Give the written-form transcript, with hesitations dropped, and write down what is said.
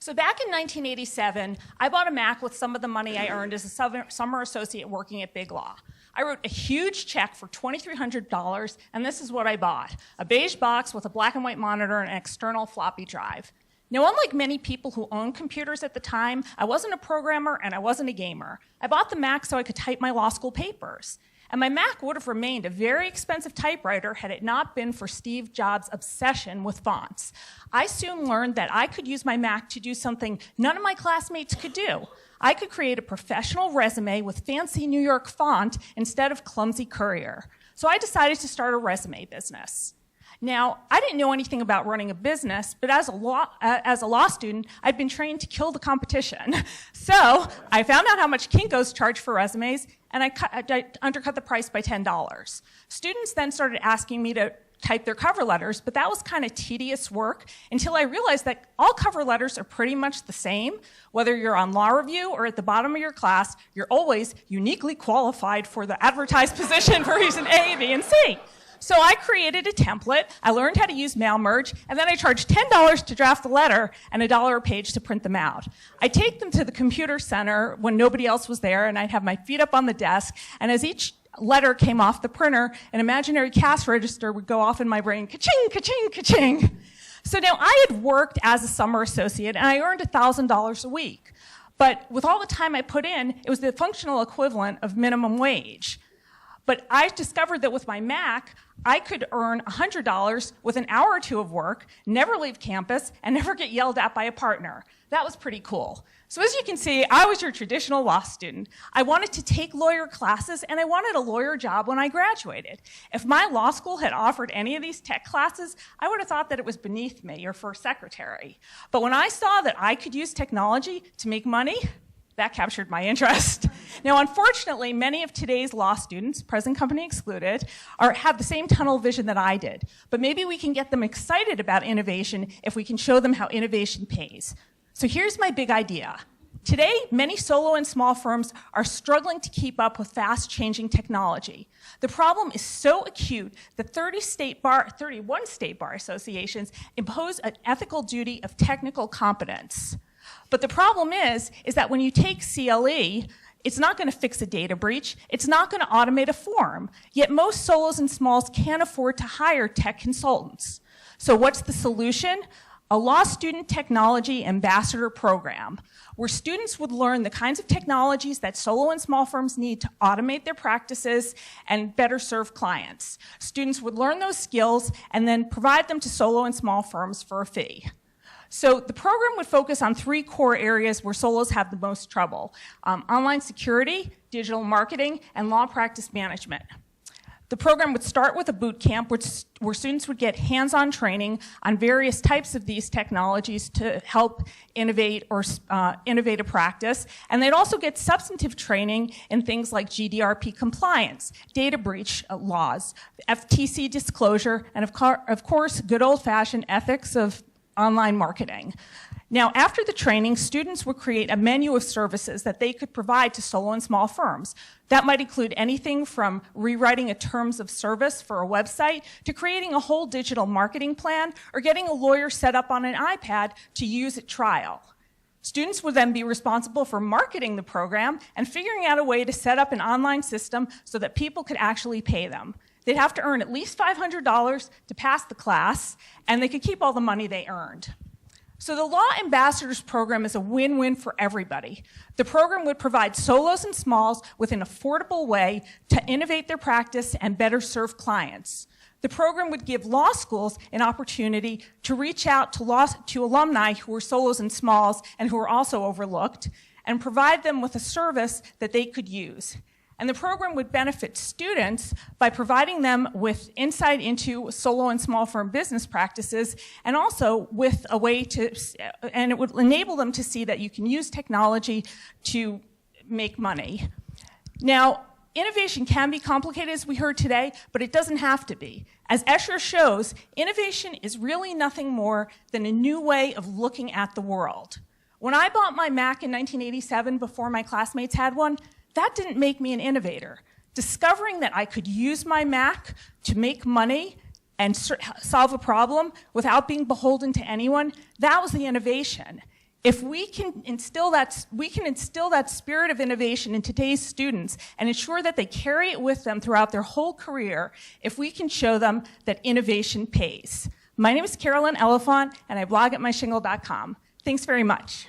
So back in 1987, I bought a Mac with some of the money I earned as a summer associate working at Big Law. I wrote a huge check for $2,300, and this is what I bought: a beige box with a black and white monitor and an external floppy drive. Now, unlike many people who owned computers at the time, I wasn't a programmer and I wasn't a gamer. I bought the Mac so I could type my law school papers. And my Mac would have remained a very expensive typewriter had it not been for Steve Jobs' obsession with fonts. I soon learned that I could use my Mac to do something none of my classmates could do. I could create a professional resume with fancy New York font instead of clumsy Courier. So I decided to start a resume business. Now, I didn't know anything about running a business, but as a law student, I'd been trained to kill the competition. So I found out how much Kinko's charged for resumes, and I undercut the price by $10. Students then started asking me to type their cover letters, but that was kind of tedious work until I realized that all cover letters are pretty much the same. Whether you're on law review or at the bottom of your class, you're always uniquely qualified for the advertised position for reason A, B, and C. So I created a template, I learned how to use mail merge, and then I charged $10 to draft the letter and $1 a page to print them out. I'd take them to the computer center when nobody else was there, and I'd have my feet up on the desk, and as each letter came off the printer, an imaginary cash register would go off in my brain, ka-ching, ka-ching, ka-ching. So now I had worked as a summer associate, and I earned $1,000 a week. But with all the time I put in, it was the functional equivalent of minimum wage. But I discovered that with my Mac, I could earn $100 with an hour or two of work, never leave campus, and never get yelled at by a partner. That was pretty cool. So as you can see, I was your traditional law student. I wanted to take lawyer classes, and I wanted a lawyer job when I graduated. If my law school had offered any of these tech classes, I would have thought that it was beneath me or for a secretary. But when I saw that I could use technology to make money, that captured my interest. Now, unfortunately, many of today's law students, present company excluded, have the same tunnel vision that I did. But maybe we can get them excited about innovation if we can show them how innovation pays. So here's my big idea. Today, many solo and small firms are struggling to keep up with fast-changing technology. The problem is so acute that 31 state bar associations impose an ethical duty of technical competence. But the problem is that when you take CLE, it's not going to fix a data breach. It's not going to automate a form. Yet most solos and smalls can't afford to hire tech consultants. So what's the solution? A law student technology ambassador program, where students would learn the kinds of technologies that solo and small firms need to automate their practices and better serve clients. Students would learn those skills and then provide them to solo and small firms for a fee. So the program would focus on 3 core areas where solos have the most trouble: online security, digital marketing, and law practice management. The program would start with a boot camp where students would get hands-on training on various types of these technologies to help innovate or innovate a practice. And they'd also get substantive training in things like GDPR compliance, data breach laws, FTC disclosure, and of course, good old-fashioned ethics of online marketing. Now, after the training, students would create a menu of services that they could provide to solo and small firms. That might include anything from rewriting a terms of service for a website to creating a whole digital marketing plan or getting a lawyer set up on an iPad to use at trial. Students would then be responsible for marketing the program and figuring out a way to set up an online system so that people could actually pay them. They'd have to earn at least $500 to pass the class, and they could keep all the money they earned. So the Law Ambassadors program is a win-win for everybody. The program would provide solos and smalls with an affordable way to innovate their practice and better serve clients. The program would give law schools an opportunity to reach out to alumni who are solos and smalls and who are also overlooked, and provide them with a service that they could use. And the program would benefit students by providing them with insight into solo and small firm business practices, and also with a way and it would enable them to see that you can use technology to make money. Now, innovation can be complicated, as we heard today, but it doesn't have to be. As Escher shows, innovation is really nothing more than a new way of looking at the world. When I bought my Mac in 1987 before my classmates had one, that didn't make me an innovator. Discovering that I could use my Mac to make money and solve a problem without being beholden to anyone, that was the innovation. If we can instill that spirit of innovation in today's students and ensure that they carry it with them throughout their whole career, if we can show them that innovation pays. My name is Carolyn Elefant, and I blog at myshingle.com. Thanks very much.